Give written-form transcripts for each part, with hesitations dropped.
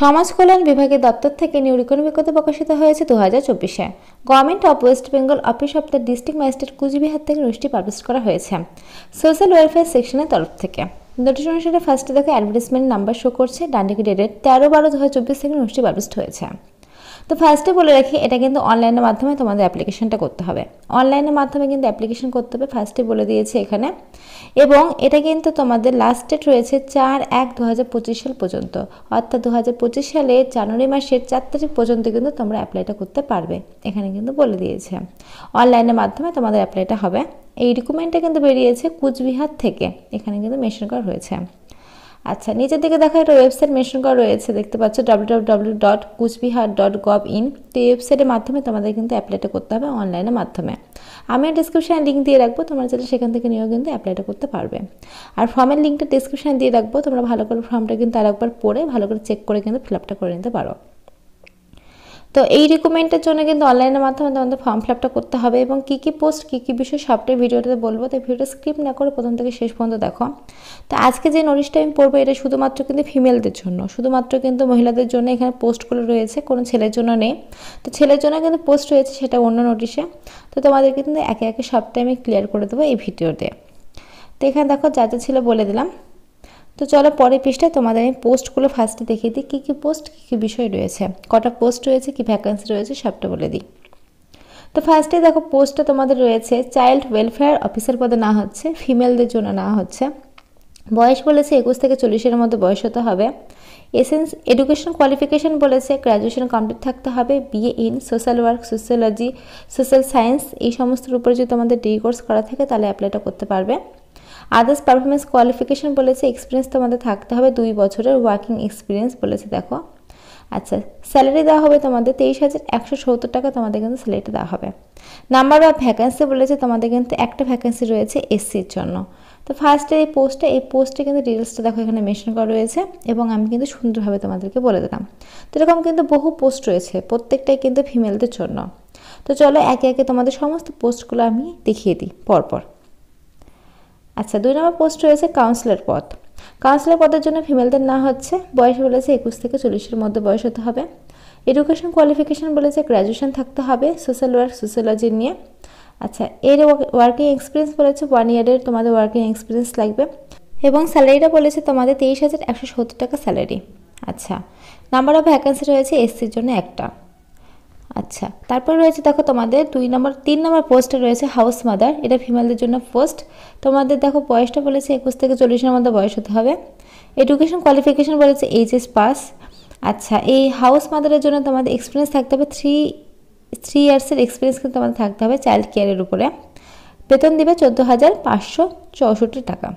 সমাজ কল্যাণ বিভাগের দপ্তর থেকে নিউ রিক্রুটমেন্ট বিজ্ঞপ্তি প্রকাশিত হয়েছে 2024-এ। Government of West Bengal office of the district magistrate Cooch Behar থেকে নোটিশটি পাবলিশ করা হয়েছে সোশ্যাল ওয়েলফেয়ার সেকশনের তরফ থেকে। নোটিশ অনুসারে ফার্স্টে দেখো অ্যাডভার্টাইজমেন্ট নাম্বার শো করছে, ডান দিকে ডেটেড 13/12/2024 থেকে নোটিশটি পাবলিশ হয়েছে। তো ফার্স্টে বলে রাখি, এটা কিন্তু অনলাইনের মাধ্যমে তোমাদের অ্যাপ্লিকেশনটা করতে হবে। অনলাইনের মাধ্যমে কিন্তু অ্যাপ্লিকেশন করতে হবে, ফার্স্টে বলে দিয়েছে এখানে। এবং এটা কিন্তু তোমাদের লাস্ট ডেট রয়েছে 4/1/2025 সাল পর্যন্ত, অর্থাৎ 2025 সালে জানুয়ারি মাসের 4 তারিখ পর্যন্ত কিন্তু তোমরা অ্যাপ্লাইটা করতে পারবে। এখানে কিন্তু বলে দিয়েছে অনলাইনের মাধ্যমে তোমাদের অ্যাপ্লাইটা হবে। এই রিক্রুটমেন্টটা কিন্তু বেরিয়েছে কুচবিহার থেকে, এখানে কিন্তু মেনশন করা রয়েছে। আচ্ছা, নিচের দিকে দেখো একটা ওয়েবসাইট মেনশন করা রয়েছে, দেখতে পাচ্ছ www.kuchbihar.gov.in। তো এই ওয়েবসাইটের মাধ্যমে তোমাদের কিন্তু অ্যাপ্লাইটা করতে হবে অনলাইনের মাধ্যমে। আমি ডিসক্রিপশানে লিঙ্ক দিয়ে রাখবো, তোমরা চাইলে সেখান থেকে নিয়েও কিন্তু অ্যাপ্লাইটা করতে পারবে। আর ফর্মের লিঙ্কটা ডিসক্রিপশানে দিয়ে রাখবো, তোমরা ভালো করে ফর্মটা কিন্তু আরেকবার পড়ে ভালো করে চেক করে কিন্তু ফিল আপটা করে নিতে পারো। তো এই রিক্রুটমেন্টের জন্য কিন্তু অনলাইনের মাধ্যমে তোমাদের ফর্ম ফিল আপটা করতে হবে এবং কী কী পোস্ট কী কী বিষয় সবটাই ভিডিওটাতে বলবো। তো ভিডিওটা স্কিপ না করে প্রথম থেকে শেষ পর্যন্ত দেখো। তো আজকে যে নোটিশটা আমি পড়বো এটা শুধুমাত্র কিন্তু ফিমেলদের জন্য, শুধুমাত্র কিন্তু মহিলাদের জন্য এখানে পোস্টগুলো রয়েছে, কোনো ছেলের জন্য নেই। তো ছেলের জন্য কিন্তু পোস্ট রয়েছে, সেটা অন্য নোটিশে। তো তোমাদেরকে কিন্তু একে একে সবটাই আমি ক্লিয়ার করে দেবো এই ভিডিওতে। তো এখানে দেখো যা যা ছিল বলে দিলাম। তো চলো পরের পৃষ্ঠায় তোমাদের আমি পোস্টগুলো ফার্স্টে দেখিয়ে দিই, কী কী পোস্ট কী কী বিষয় রয়েছে, কটা পোস্ট রয়েছে, কী ভ্যাকেন্সি রয়েছে সবটা বলে দিই। তো ফার্স্টে দেখো পোস্টটা তোমাদের রয়েছে চাইল্ড ওয়েলফেয়ার অফিসার পদে না হচ্ছে, ফিমেলদের জন্য না হচ্ছে। বয়স বলেছে 21 থেকে 40-এর মধ্যে বয়স হতে হবে। এডুকেশন কোয়ালিফিকেশন বলেছে গ্র্যাজুয়েশন কমপ্লিট থাকতে হবে, BA in social work, sociology, social science এই সমস্তের উপরে যদি তোমাদের ডিগ্রি কোর্স করা থাকে তাহলে অ্যাপ্লাইটা করতে পারবে। আদার্স পারফরমেন্স কোয়ালিফিকেশন বলেছে এক্সপিরিয়েন্স তোমাদের থাকতে হবে 2 বছরের ওয়ার্কিং এক্সপিরিয়েন্স বলেছে দেখো। আচ্ছা, স্যালারি দেওয়া হবে তোমাদের 23,170 টাকা, তোমাদের কিন্তু স্যালারিটা দেওয়া হবে। নাম্বার অফ ভ্যাকেন্সি বলেছে তোমাদের কিন্তু একটা ভ্যাকেন্সি রয়েছে SC-র জন্য। তো ফার্স্টে এই পোস্টে কিন্তু ডিটেলসটা দেখো এখানে মেনশন করা রয়েছে এবং আমি কিন্তু সুন্দরভাবে তোমাদেরকে বলে দিলাম। তো এরকম কিন্তু বহু পোস্ট রয়েছে, প্রত্যেকটাই কিন্তু ফিমেলদের জন্য। তো চলো একে একে তোমাদের সমস্ত পোস্টগুলো আমি দেখিয়ে দিই পরপর। আচ্ছা, 2 নম্বর পোস্ট রয়েছে কাউন্সিলর পদ। কাউন্সিলর পদের জন্য ফিমেলদের না হচ্ছে, বয়স বলেছে 21 থেকে 40-এর মধ্যে বয়স হতে হবে। এডুকেশন কোয়ালিফিকেশন বলেছে গ্র্যাজুয়েশন থাকতে হবে সোশ্যাল ওয়ার্ক, সোশ্যোলজি নিয়ে। আচ্ছা, এর ওয়ার্কিং এক্সপিরিয়েন্স বলেছে 1 ইয়ারের তোমাদের ওয়ার্কিং এক্সপিরিয়েন্স লাগবে এবং স্যালারিটা বলেছে তোমাদের 23,170 টাকা স্যালারি। আচ্ছা, নাম্বার অফ ভ্যাকেন্সি রয়েছে SC-র জন্য একটা। আচ্ছা, তারপর রয়েছে দেখো তোমাদের 3 নম্বর পোস্টে রয়েছে হাউস মাদার, এটা ফিমেলদের জন্য পোস্ট। তোমাদের দেখো বয়সটা বলেছে 21 থেকে 40-এর মধ্যে বয়স হতে হবে। এডুকেশন কোয়ালিফিকেশন বলেছে HS পাস। আচ্ছা, এই হাউস মাদারের জন্য তোমাদের এক্সপিরিয়েন্স থাকতে হবে 3 ইয়ার্সের এক্সপিরিয়েন্স কিন্তু তোমাদের থাকতে হবে চাইল্ড কেয়ারের উপরে। বেতন দিবে 14,564 টাকা।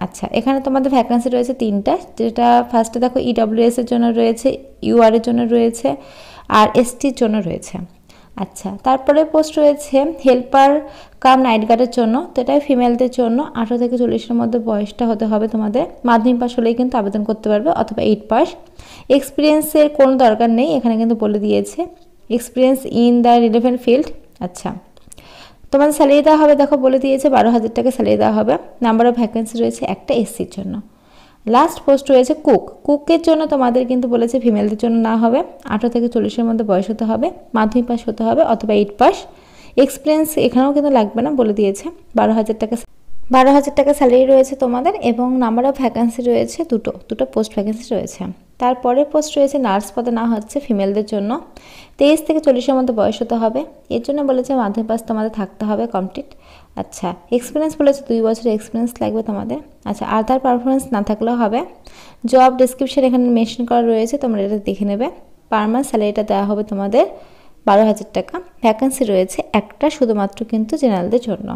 আচ্ছা, এখানে তোমাদের ভ্যাকেন্সি রয়েছে 3টা, যেটা ফার্স্টে দেখো EWS এর জন্য রয়েছে, UR এর জন্য রয়েছে আর ST-র জন্য রয়েছে। আচ্ছা, তারপরে পোস্ট রয়েছে হেল্পার কাম নাইট গার্ডের জন্য। তো এটাই ফিমেলদের জন্য, 18 থেকে 40-এর মধ্যে বয়সটা হতে হবে তোমাদের। মাধ্যমিক পাস হলেই কিন্তু আবেদন করতে পারবে অথবা 8 পাস। এক্সপিরিয়েন্সের কোনো দরকার নেই, এখানে কিন্তু বলে দিয়েছে experience in the relevant field. আচ্ছা, তোমাদের স্যালারি দেওয়া হবে দেখো বলে দিয়েছে 12,000 টাকা স্যালারি দেওয়া হবে। নাম্বার অফ ভ্যাকেন্সি রয়েছে একটা SC-র জন্য। লাস্ট পোস্ট রয়েছে কুকের জন্য, তোমাদের কিন্তু বলেছে ফিমেলদের জন্য না হবে, 18 থেকে 40-এর মধ্যে বয়স হতে হবে, মাধ্যমিক পাস হতে হবে অথবা 8 পাস। এক্সপিরিয়েন্স এখানেও কিন্তু লাগবে না, বলে দিয়েছে 12,000 টাকা স্যালারি রয়েছে তোমাদের এবং নাম্বার অফ ভ্যাকেন্সি রয়েছে দুটো পোস্ট ভ্যাকেন্সি রয়েছে। তারপরে পোস্ট রয়েছে নার্স পদে না হচ্ছে ফিমেলদের জন্য, 23 থেকে 40-এর মধ্যে বয়স হতে হবে। এর জন্য বলেছে মাধ্যমিক পাস তোমাদের থাকতে হবে কমপ্লিট। আচ্ছা, এক্সপিরিয়েন্স বলেছে 2 বছরের এক্সপিরিয়েন্স লাগবে তোমাদের। আচ্ছা, আদার পারফরমেন্স না থাকলেও হবে। জব ডেসক্রিপশন এখানে মেনশন করা রয়েছে, তোমরা এটা দেখে নেবে। পার মান্থ স্যালারিটা দেওয়া হবে তোমাদের 12,000 টাকা। ভ্যাকেন্সি রয়েছে একটা শুধুমাত্র কিন্তু জেনারেলদের জন্য।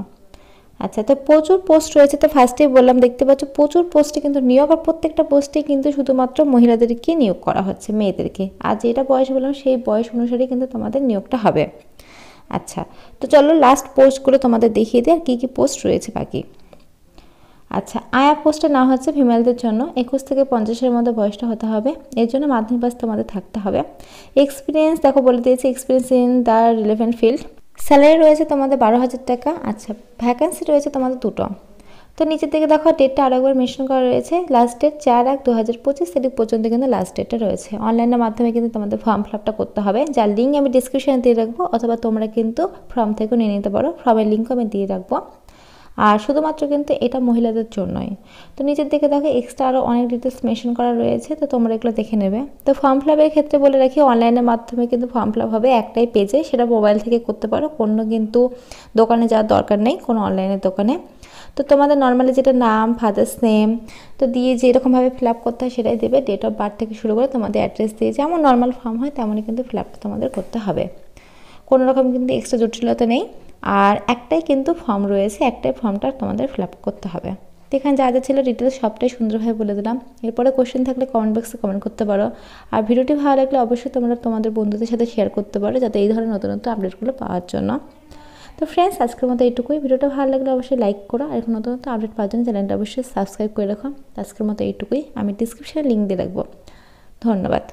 আচ্ছা, তো প্রচুর পোস্ট রয়েছে। তো ফার্স্টেই বললাম, দেখতে পাচ্ছ প্রচুর পোস্টে কিন্তু নিয়োগ, আর প্রত্যেকটা পোস্টে কিন্তু শুধুমাত্র মহিলাদেরকে নিয়োগ করা হচ্ছে, মেয়েদেরকে। আর যেটা বয়স বললাম সেই বয়স অনুসারে কিন্তু তোমাদের নিয়োগটা হবে। আচ্ছা, তো চলো লাস্ট পোস্টগুলো তোমাদের দেখিয়ে দিই আর কী কী পোস্ট রয়েছে বাকি। আচ্ছা, আয়া পোস্টে না হচ্ছে ফিমেলদের জন্য, 21 থেকে 50-এর মধ্যে বয়সটা হতে হবে। এর জন্য মাধ্যমিক পাস তোমাদের থাকতে হবে। এক্সপিরিয়েন্স দেখো বলে দিয়েছে experience in the relevant field. Salary রয়েছে তোমাদের 12,000 টাকা। আচ্ছা, ভ্যাকেন্সি রয়েছে তোমাদের 2টো। তো নিচের দিকে দেখো ডেটটা আরও একবার মেনশন করা রয়েছে, লাস্ট ডেট 4/1/2025 তারিখ পর্যন্ত কিন্তু লাস্ট ডেটটা রয়েছে। অনলাইনের মাধ্যমে কিন্তু তোমাদের ফর্ম ফিল আপটা করতে হবে, যার লিঙ্ক আমি ডিসক্রিপশানে দিয়ে রাখবো, অথবা তোমরা কিন্তু ফর্ম থেকেও নিয়ে নিতে পারো, ফর্মের লিঙ্কও আমি দিয়ে রাখবো। আর শুধুমাত্র কিন্তু এটা মহিলাদের জন্যই। তো নিচের দিকে দেখো এক্সট্রা আরও অনেক ডিটেলস মেনশন করা রয়েছে, তো তোমরা এগুলো দেখে নেবে। তো ফর্ম ফিল আপের ক্ষেত্রে বলে রাখি, অনলাইনের মাধ্যমে কিন্তু ফর্ম ফিল আপ হবে একটাই পেজে, সেটা মোবাইল থেকে করতে পারো, কোনো কিন্তু দোকানে যাওয়ার দরকার নেই, কোনো অনলাইনের দোকানে। তো তোমাদের নর্মালি যেটা নাম, ফাদার্স নেম তো দিয়ে যেরকমভাবে ফিল আপ করতে হয় সেটাই দেবে, ডেট অফ বার্থ থেকে শুরু করে তোমাদের অ্যাড্রেস দিয়ে যেমন নর্মাল ফর্ম হয় তেমনই কিন্তু ফিল আপটা তোমাদের করতে হবে, কোনো রকম কিন্তু এক্সট্রা জটিলতা নেই। আর একটাই কিন্তু ফর্ম রয়েছে, একটাই ফর্মটা তোমাদের ফিল আপ করতে হবে। তো এখানে যা যা ছিল ডিটেলস সবটাই সুন্দরভাবে বলে দিলাম। এরপরে কোশ্চেন থাকলে কমেন্ট বক্সে কমেন্ট করতে পারো। আর ভিডিওটি ভালো লাগলে অবশ্যই তোমরা তোমাদের বন্ধুদের সাথে শেয়ার করতে পারো, যাতে এই ধরনের নতুন নতুন আপডেটগুলো পাওয়ার জন্য। তো ফ্রেন্ডস, আজকের মতো এইটুকুই। ভিডিওটা ভালো লাগলে অবশ্যই লাইক করো, আর এখন নতুন নতুন আপডেট পাওয়ার জন্য চ্যানেলটা অবশ্যই সাবস্ক্রাইব করে রাখো। আজকের মতো এইটুকুই, আমি ডিসক্রিপশানে লিঙ্ক দিয়ে রাখবো। ধন্যবাদ।